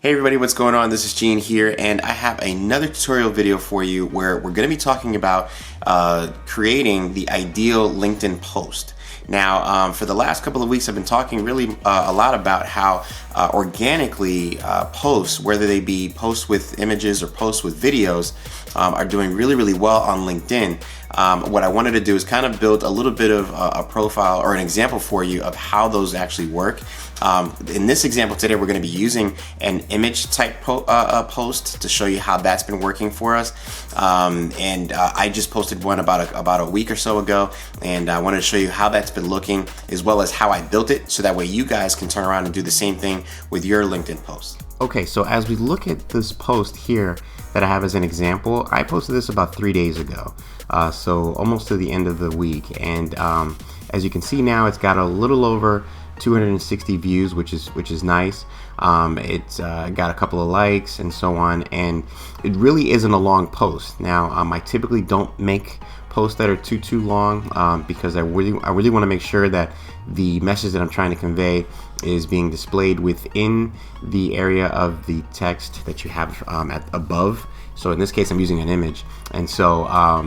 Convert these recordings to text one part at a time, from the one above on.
Hey everybody, what's going on? This is Gene here, and I have another tutorial video for you where we're going to be talking about creating the ideal LinkedIn post. Now, for the last couple of weeks, I've been talking really a lot about how organically posts, whether they be posts with images or posts with videos, are doing really well on LinkedIn. What I wanted to do is kind of build a little bit of a profile or an example for you of how those actually work. In this example today, we're going to be using an image type post to show you how that's been working for us. I just posted one about a week or so ago, and I wanted to show you how that's been looking, as well as how I built it, so that way you guys can turn around and do the same thing with your LinkedIn posts. Okay, so as we look at this post here that I have as an example, I posted this about 3 days ago, so almost to the end of the week, and as you can see now, it's got a little over 260 views, which is nice. It's got a couple of likes and so on, and it really isn't a long post. Now, I typically don't make posts that are too long because I really want to make sure that the message that I'm trying to convey is being displayed within the area of the text that you have above. So in this case, I'm using an image, and so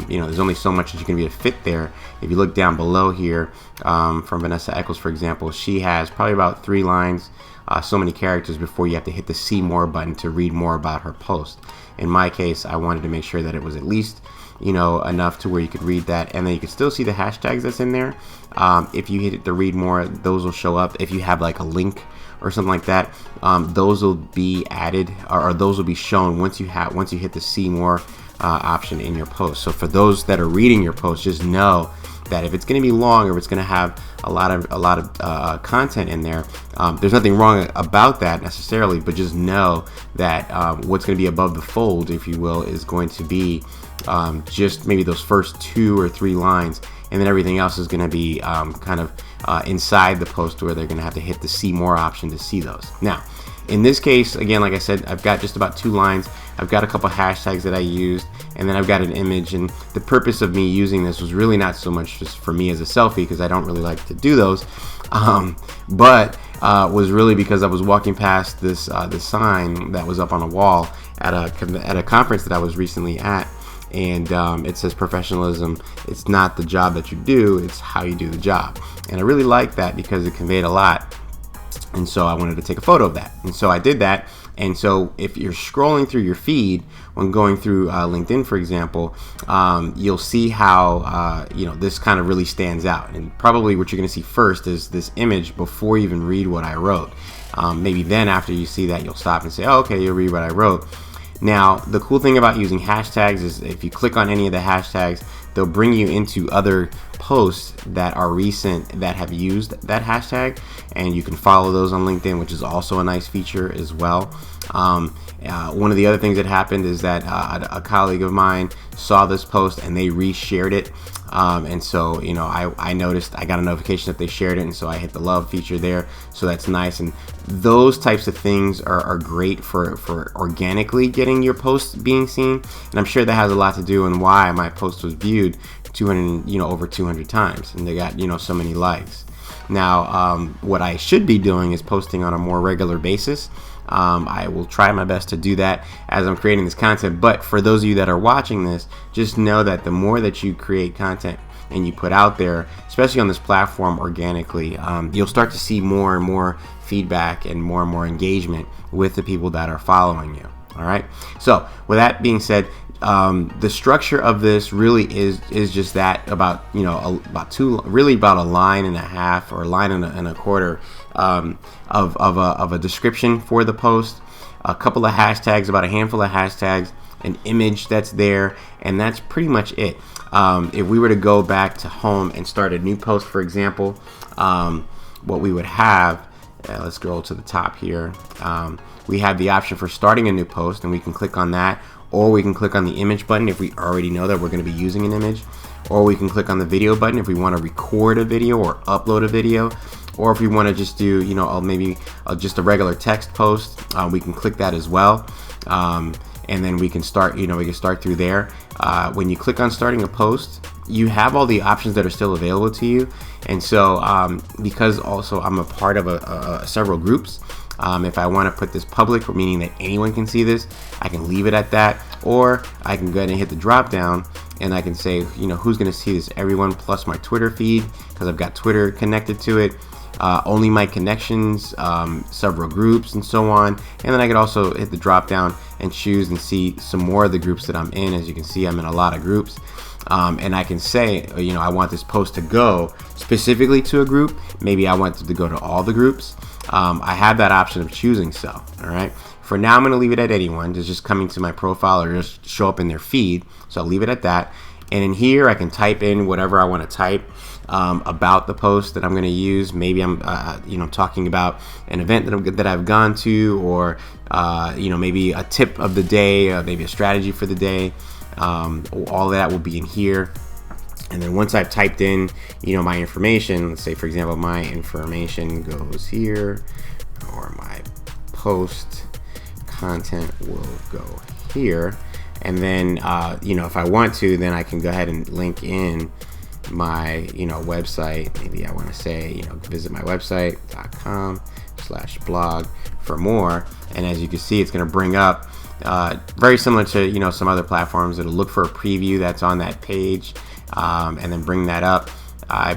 there's only so much that you can be able to fit there. If you look down below here, from Vanessa Eccles, for example, she has probably about 3 lines, so many characters before you have to hit the see more button to read more about her post. In my case, I wanted to make sure that it was at least enough to where you could read that, and then you can still see the hashtags that's in there. If you hit it to read more, those will show up. If you have like a link or something like that, those will be added, or those will be shown once you hit the see more option in your post. So for those that are reading your post, just know that if it's going to be long or if it's going to have a lot of content in there, there's nothing wrong about that necessarily, but just know that what's going to be above the fold, if you will, is going to be just maybe those first 2 or 3 lines, and then everything else is going to be kind of inside the post, where they're going to have to hit the see more option to see those. Now, in this case, again, like I said, I've got just about 2 lines. I've got a couple hashtags that I used, and then I've got an image. And the purpose of me using this was really not so much just for me as a selfie, because I don't really like to do those, but was really because I was walking past this sign that was up on a wall at a conference that I was recently at. And it says professionalism, it's not the job that you do, it's how you do the job. And I really liked that because it conveyed a lot. And so I wanted to take a photo of that. And so I did that. And so if you're scrolling through your feed when going through LinkedIn, for example, you'll see how this kind of really stands out. And probably what you're going to see first is this image before you even read what I wrote. Maybe then after you see that, you'll stop and say, oh, okay, you'll read what I wrote. Now, the cool thing about using hashtags is if you click on any of the hashtags, they'll bring you into other posts that are recent that have used that hashtag, and you can follow those on LinkedIn, which is also a nice feature as well. One of the other things that happened is that a colleague of mine saw this post and they reshared it. And so, I noticed, I got a notification that they shared it, and so I hit the love feature there. So that's nice. And those types of things are great for organically getting your post being seen. And I'm sure that has a lot to do in why my post was viewed over 200 times, and they got, so many likes. Now, what I should be doing is posting on a more regular basis. I will try my best to do that as I'm creating this content, but for those of you that are watching this, just know that the more that you create content and you put out there, especially on this platform organically, you'll start to see more and more feedback and more engagement with the people that are following you. All right, so with that being said, the structure of this really is just that, about about a line and a half or a line and a quarter of a description for the post, a couple of hashtags, about a handful of hashtags, an image that's there, and that's pretty much it. If we were to go back to home and start a new post, for example, what we would have, let's scroll to the top here, we have the option for starting a new post, and we can click on that, or we can click on the image button if we already know that we're going to be using an image, or we can click on the video button if we want to record a video or upload a video, or if we want to just do maybe just a regular text post, we can click that as well, and then we can start through there. When you click on starting a post, you have all the options that are still available to you. And so because also I'm a part of several groups, If I want to put this public, meaning that anyone can see this, I can leave it at that, or I can go ahead and hit the drop down and I can say, who's going to see this? Everyone plus my Twitter feed, because I've got Twitter connected to it. Only my connections, several groups, and so on. And then I could also hit the drop down and choose and see some more of the groups that I'm in. As you can see, I'm in a lot of groups. And I can say, I want this post to go specifically to a group. Maybe I want it to go to all the groups. I have that option of choosing so. All right. For now, I'm going to leave it at anyone. It's just coming to my profile or just show up in their feed. So I'll leave it at that. And in here, I can type in whatever I want to type about the post that I'm going to use. Maybe I'm, talking about an event that I've gone to, or maybe a tip of the day, maybe a strategy for the day. All of that will be in here. And then once I've typed in, my information, let's say, for example, my information goes here, or my post content will go here. And then, if I want to, then I can go ahead and link in my, website. Maybe I want to say, visit my website.com/blog for more. And as you can see, it's going to bring up, very similar to, some other platforms. It'll look for a preview that's on that page, and then bring that up. I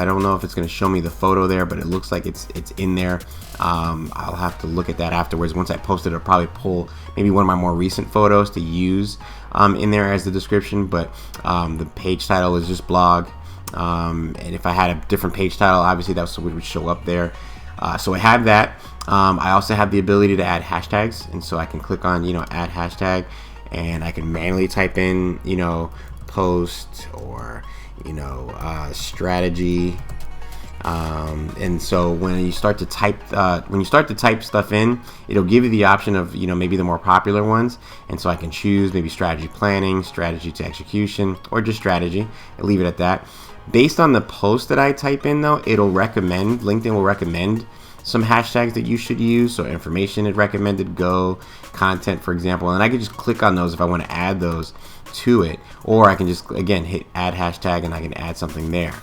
don't know if it's going to show me the photo there, but it looks like it's in there. I'll have to look at that afterwards. Once I post it, it'll probably pull maybe one of my more recent photos to use in there as the description. But the page title is just blog. And if I had a different page title, obviously that's what would show up there. So I have that. I also have the ability to add hashtags, and so I can click on add hashtag, and I can manually type in post or strategy, and so when you start to type stuff in, it'll give you the option of maybe the more popular ones, and so I can choose maybe strategy planning, strategy to execution, or just strategy, and leave it at that. Based on the post that I type in, though, LinkedIn will recommend some hashtags that you should use. So information it recommended, go, content, for example, and I can just click on those if I want to add those to it, or I can just again hit add hashtag and I can add something there.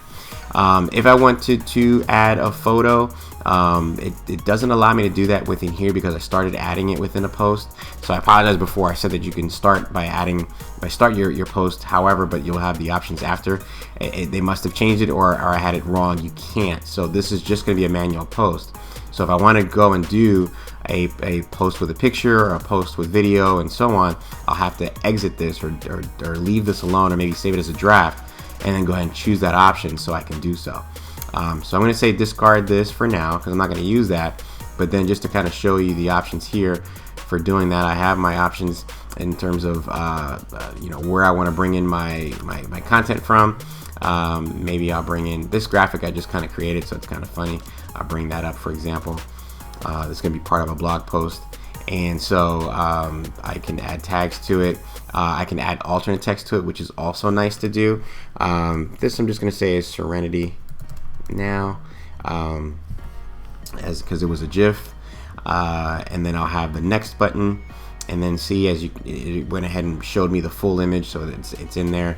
If I wanted to add a photo, it doesn't allow me to do that within here because I started adding it within a post. So I apologize before. I said that you can start your post however, but you'll have the options after. They must have changed it, or I had it wrong. You can't. So this is just going to be a manual post. So if I want to go and do a post with a picture or a post with video and so on, I'll have to exit this or leave this alone, or maybe save it as a draft and then go ahead and choose that option so I can do so. So I'm going to say discard this for now because I'm not going to use that. But then just to kind of show you the options here for doing that, I have my options in terms of where I want to bring in my content from. Maybe I'll bring in this graphic I just kind of created, so it's kind of funny. I'll bring that up, for example. It's going to be part of a blog post, and so I can add tags to it. I can add alternate text to it, which is also nice to do. This I'm just going to say is Serenity now, because it was a GIF, and then I'll have the next button, and then see it went ahead and showed me the full image, so it's in there.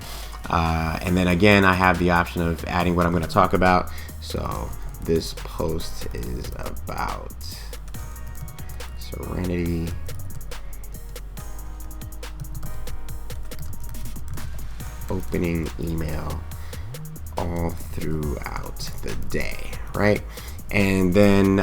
And then again, I have the option of adding what I'm going to talk about. So this post is about Serenity opening email all throughout the day, right? And then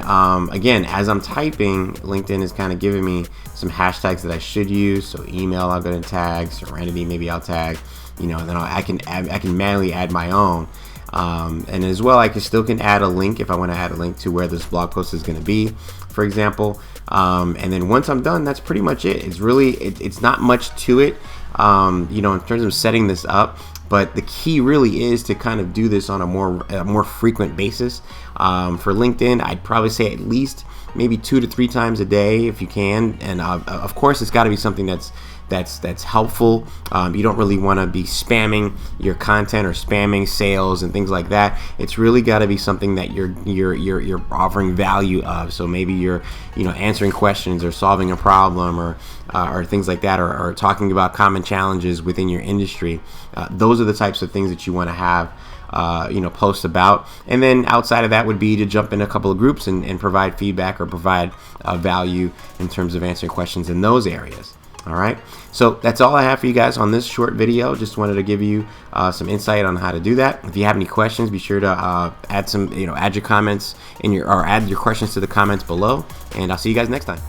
again, as I'm typing, LinkedIn is kind of giving me some hashtags that I should use. So email, I'll go to tag. Serenity, maybe I'll tag. And then I can manually add my own. And as well, I still can add a link if I want to add a link to where this blog post is going to be, for example. And then once I'm done, that's pretty much it. It's really, it's not much to it, in terms of setting this up. But the key really is to kind of do this on a more frequent basis. For LinkedIn, I'd probably say at least maybe 2 to 3 times a day if you can. And of course, it's got to be something that's helpful. You don't really want to be spamming your content or spamming sales and things like that. It's really got to be something that you're offering value of. So maybe you're answering questions or solving a problem or things like that, or talking about common challenges within your industry. Those are the types of things that you want to have post about. And then outside of that would be to jump in a couple of groups and provide feedback or provide value in terms of answering questions in those areas. All right, so that's all I have for you guys on this short video. Just wanted to give you some insight on how to do that. If you have any questions, be sure to add your comments or add your questions to the comments below, and I'll see you guys next time.